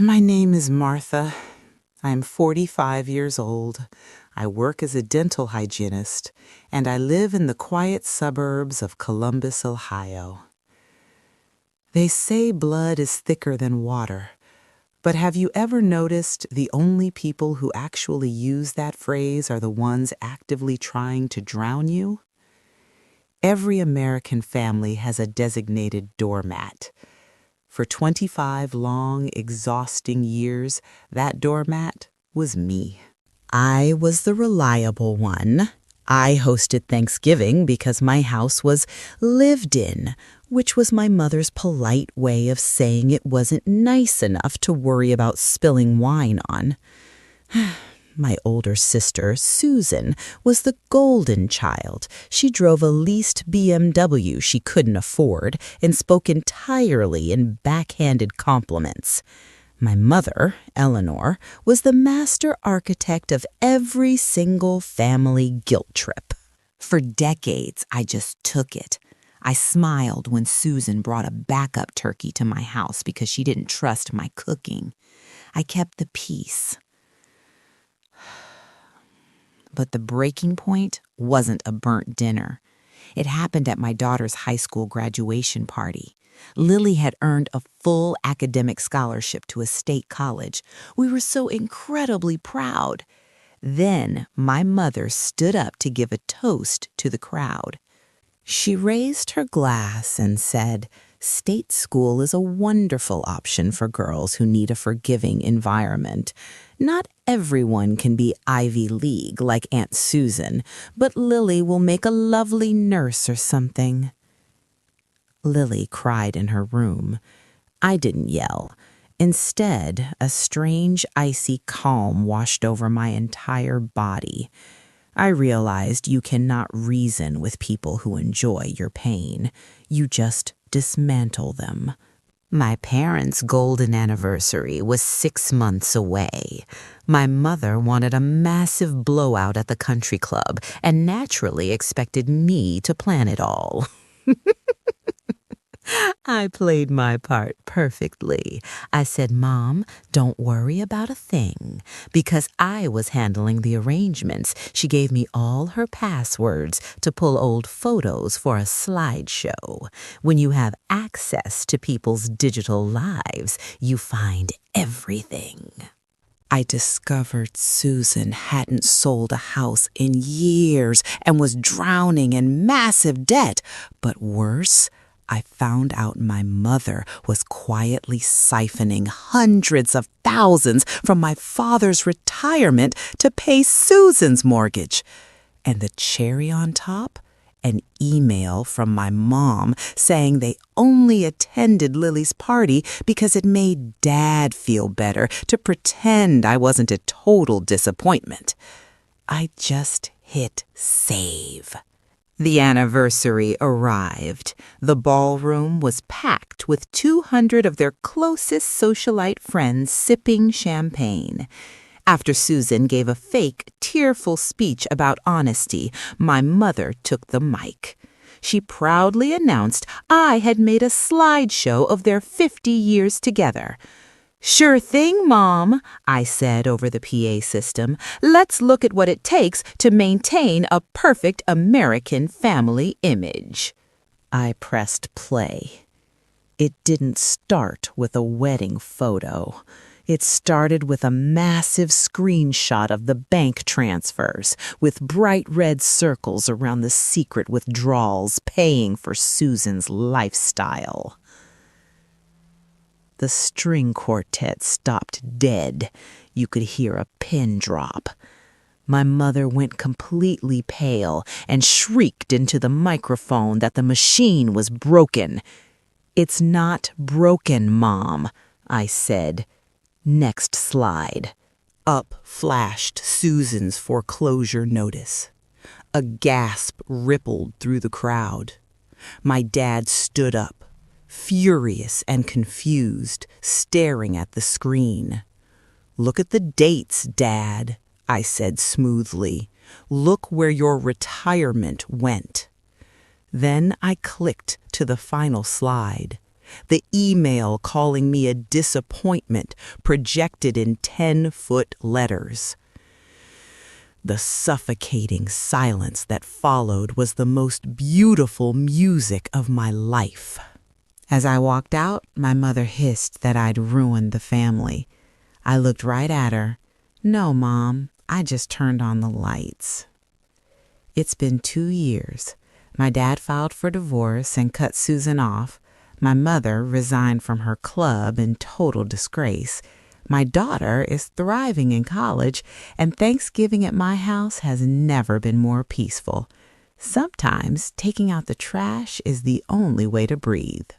My name is Martha. I am 45 years old. I work as a dental hygienist, and I live in the quiet suburbs of Columbus, Ohio. They say blood is thicker than water, but have you ever noticed the only people who actually use that phrase are the ones actively trying to drown you? Every American family has a designated doormat. For 25 long, exhausting years, that doormat was me. I was the reliable one. I hosted Thanksgiving because my house was lived in, which was my mother's polite way of saying it wasn't nice enough to worry about spilling wine on. My older sister, Susan, was the golden child. She drove a leased BMW she couldn't afford and spoke entirely in backhanded compliments. My mother, Eleanor, was the master architect of every single family guilt trip. For decades, I just took it. I smiled when Susan brought a backup turkey to my house because she didn't trust my cooking. I kept the peace. But the breaking point wasn't a burnt dinner. It happened at my daughter's high school graduation party. Lily had earned a full academic scholarship to a state college. We were so incredibly proud. Then my mother stood up to give a toast to the crowd. She raised her glass and said, "State school is a wonderful option for girls who need a forgiving environment. Not everyone can be Ivy League like Aunt Susan, but Lily will make a lovely nurse or something." Lily cried in her room. I didn't yell. Instead, a strange, icy calm washed over my entire body. I realized you cannot reason with people who enjoy your pain. You just dismantle them. My parents' golden anniversary was 6 months away. My mother wanted a massive blowout at the country club and naturally expected me to plan it all. I played my part perfectly. I said, "Mom, don't worry about a thing." Because I was handling the arrangements, she gave me all her passwords to pull old photos for a slideshow. When you have access to people's digital lives, you find everything. I discovered Susan hadn't sold a house in years and was drowning in massive debt. But worse, I found out my mother was quietly siphoning hundreds of thousands from my father's retirement to pay Susan's mortgage. And the cherry on top? An email from my mom saying they only attended Lily's party because it made Dad feel better to pretend I wasn't a total disappointment. I just hit save. The anniversary arrived. The ballroom was packed with 200 of their closest socialite friends sipping champagne. After Susan gave a fake, tearful speech about honesty, my mother took the mic. She proudly announced I had made a slideshow of their 50 years together. "Sure thing, Mom," I said over the PA system. "Let's look at what it takes to maintain a perfect American family image." I pressed play. It didn't start with a wedding photo. It started with a massive screenshot of the bank transfers, with bright red circles around the secret withdrawals paying for Susan's lifestyle. The string quartet stopped dead. You could hear a pin drop. My mother went completely pale and shrieked into the microphone that the machine was broken. "It's not broken, Mom," I said. Next slide. Up flashed Susan's foreclosure notice. A gasp rippled through the crowd. My dad stood up, furious and confused, staring at the screen. "Look at the dates, Dad," I said smoothly. "Look where your retirement went." Then I clicked to the final slide. The email calling me a disappointment projected in 10-foot letters. The suffocating silence that followed was the most beautiful music of my life. As I walked out, my mother hissed that I'd ruined the family. I looked right at her. "No, Mom, I just turned on the lights." It's been 2 years. My dad filed for divorce and cut Susan off. My mother resigned from her club in total disgrace. My daughter is thriving in college, and Thanksgiving at my house has never been more peaceful. Sometimes taking out the trash is the only way to breathe.